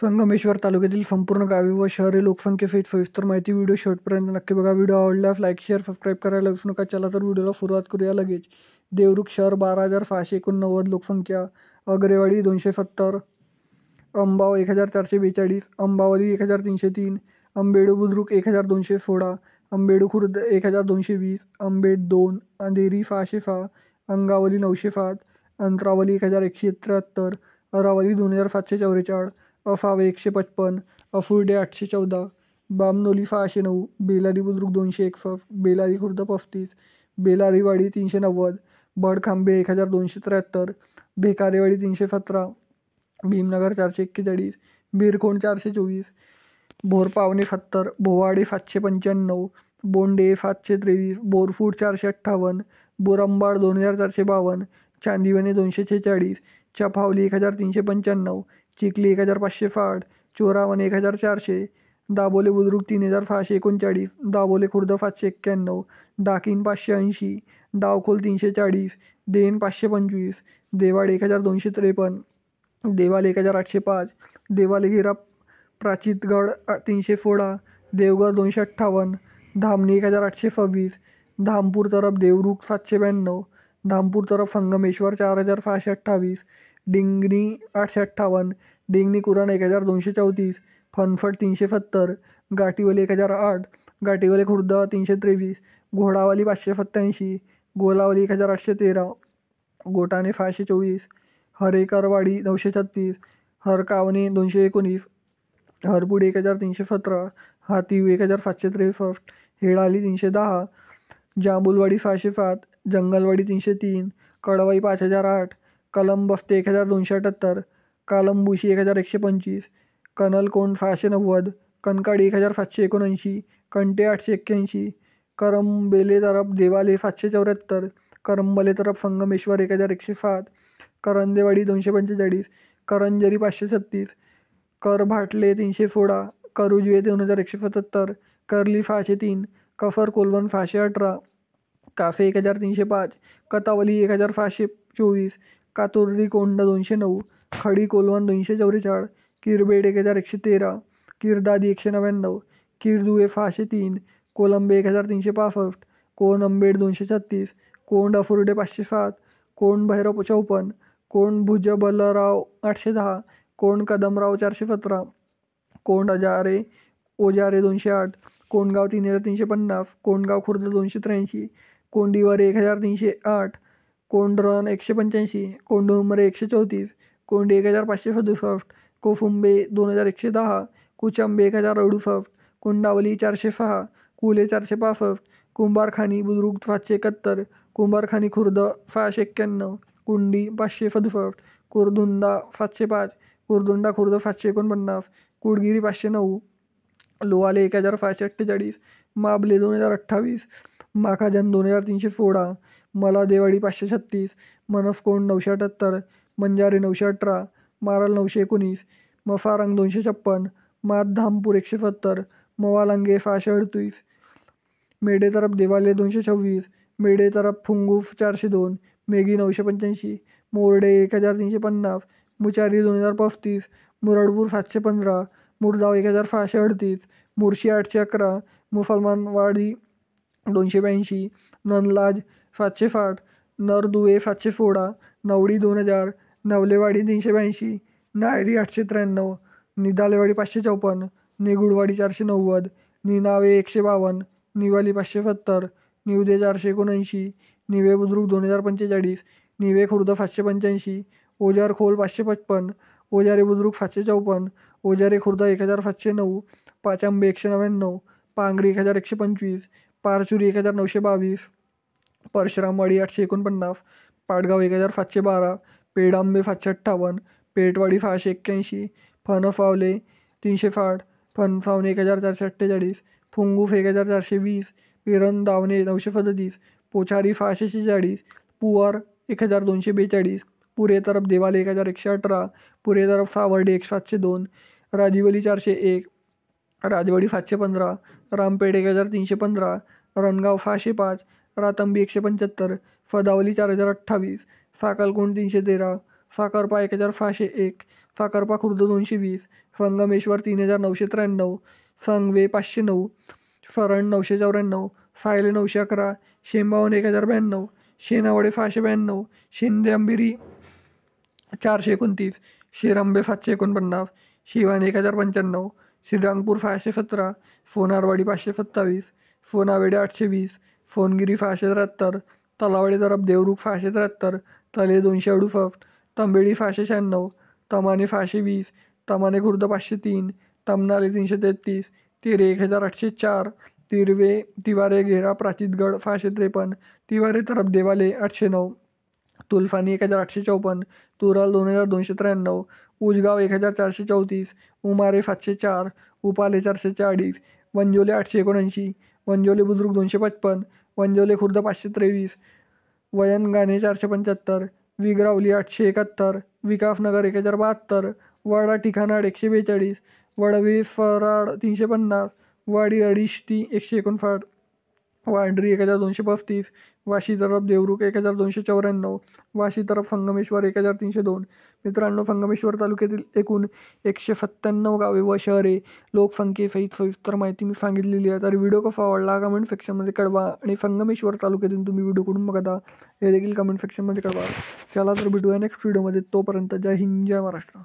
संगमेश्वर तालुक्यातील संपूर्ण गावे व शहरे लोकसंख्येसहित सविस्तर माहिती व्हिडिओ शेवटपर्यंत नक्की बघा. व्हिडिओ आवडल्यास लाईक शेअर सबस्क्राईब करायला विसरू नका. चला तर व्हिडिओला सुरुवात करूया लगेच. देवरुख शहर 12,689 लोकसंख्या. अग्रेवाडी 270, अंबाव 1,442, अंबावली 1,303, अंबेडू बुद्रुक 1,216, अंबेडू खुर्द 1,220, अंबेड 2, अंधेरी 606, अंगावली 907, अंतरावली 1,173, अरावली 2,744, असावे 155, अफुर्डे 814, बामनोली 609, बेलारी बुद्रुक 261, बेलारी खुर्द 35, बेलारीवाडी 390, बडखांबे 1,273, भेकारेवाडी 317, भीमनगर 441, बिरखोंड 424, भोरपावणे 70, भोवाडे 795, बोंडे 723, बोरफूट 458, बोरंबाड 2,452, चांदिवणे 246, चफावली 1,395, चिखली 1,560, चोरावणे 1,400, दाभोले बुद्रुक 3,639, दाभोले खुर्द 591, डाकीन 580, डावखोल 340, देन 525, देवाड 1,253, देवाल 1,805, देवालगिरा प्राचितगड 316, देवगड 258, धामणी 1,826, धामपूर तरफ देवरुख 792, धामपूर तरफ संगमेश्वर 4,628, डिंगणी 858, डिंगणी कुराण 1,234, फनफट 370, गाठीवली 1,008, गाठीवली खुर्द 323, घोडावली 587, गोलावली 1,813, गोटाणे 624, हरेकरवाडी 936, हरकावणे 219, हरपुडे 1,317, हातीव 1,763, हेडाली 310, जांबुलवाडी 607, जंगलवाडी 303, कडवाई 5,008, कलमबस्ते 1,278, कालमबुशी 1,125, कनलकोंड 690, कनकाडी 1,779, कंटे 881, करंबेले तरफ देवाले 774, करंबले तरफ संगमेश्वर 1,107, करंदेवाडी 245, करंजरी 536, करभाटले 316, करुजवे 2,177, कर्ली 603, कफर कोलवण 618, काफे 1,305, कतावली 1,624, कातुर्डी कोंड 209, खडी कोलवण 244, किरबेड 1,113, किरदादी 199, किरदुवे 603, कोलंबे 1,365, कोंड अंबेड 236, कोंड अफुर्डे 507, कोंड भैरव 54, कोंड भुजबलराव 810, कोंड कदमराव 417, कोंड ओजारे 208, कोंडगाव 3,350, कोंडगाव खुर्द 283, कोंडिवरे 1,308, कोंडरण 185, कोंडुमरे 134, कोंडी 1,567, कोफुंबे 2,110, कुचंबे 1,068, कुंडावली 406, कुले 465, कुंभारखानी बुद्रुक 771, कुंभारखानी खुर्द 691, कुंडी 567, कुरदुंडा 705, कुरदुंडा खुर्द 749, कुडगिरी 509, लोहाले 1,548, माबले 2,028, माखाजन 2,316, मलादेवाडी 536, मनसकोंड 978, मंजारे 918, मारल 919, मफारंग 256, मातधामपूर 170, मवालांगे 638, मेढे तरफ देवाले 226, मेढे तरफ फुंगूफ 402, मेघी 985, मोरडे 1,350, मुचारी 2,035, मुरडपूर 715, मुरदाव 1,638, मुर्शी 811, मुसलमानवाडी 282, ननलाज 760, नरदुवे 716, नवडी 2,000, नवलेवाडी 382, नायरी 893, निदालेवाडी 554, निगुडवाडी 490, निनावे 152, निवाली 570, निवदे 479, निवे बुद्रुक 2,045, निवे खुर्द 785, ओजार खोल 555, ओजारे बुद्रुक 754, ओजारे खुर्द 1,709, पाचांबे 199, पांगरी 1,125, पारचुरी 1,922, परशुरामवाडी 849, पाडगाव 1,712, पेडांबे 758, पेटवाडी 681, फणसावले 360, फणसावणे 1,448, फुंगूफ 1,420, पिरंदावणे 937, पोचारी 646, पुवार 1,242, पुरे तरफ देवाले 1,118, पुरे तरफ सावर्डे 702, राजिवली 401, राजवाडी 715, रामपेठ 1,315, रणगाव 605, रातंबी 175, फदावली 4,028, साकलकोंड 313, साखरपा 1,601, साखरपा खुर्द 220, संगमेश्वर 3993, संगवे 509, फरण 994, सायले 911, शेंबावण 1092, शेनावडे 692, शिंदे अंबिरी 429, शिरंबे 749, शिवान 1095, श्रीरामपूर 617, फोनारवाडी 527, फोनावेडे 820, फोनगिरी 673, तलावडे तरफ देवरुख 673, तले 268, तंबेडी 696, तमाने 620, तमाने खुर्द 503, तमनाले 333, तिरे 1804, तिवारे घेरा प्राचितगड 653, तिवारे तरफ देवाले 809, तुलफानी 1854, तुरल 2293, उजगाव 1434, उमारे 704, उपाले 440, वंजोले 879, वंजोले बुद्रुक 255, वंजोले खुर्द 523, वयनगाणे 475, विगरावली 871, विकासनगर 1072, वाडा ठिकाणाड 142, वडवी फराड 350, वाडी अडिष्टी 159, वांड्री 1235, वाशी तरफ देवरुख 1294, वाशी तरफ संगमेश्वर 1302. मित्रांनो, संगमेश्वर तालुक्यातील एकूण 197 गावे व शहरे लोकसंख्येसहित सविस्तर माहिती मी सांगितलेली आहे. तर व्हिडिओ कसा आवडला कमेंट सेक्शनमध्ये कळवा आणि संगमेश्वर तालुक्यातून तुम्ही व्हिडिओ कुठून बघता हे देखील कमेंट सेक्शनमध्ये कळवा. चला तर भेटूया नेक्स्ट व्हिडिओमध्ये. तोपर्यंत जय हिंद, जय महाराष्ट्र.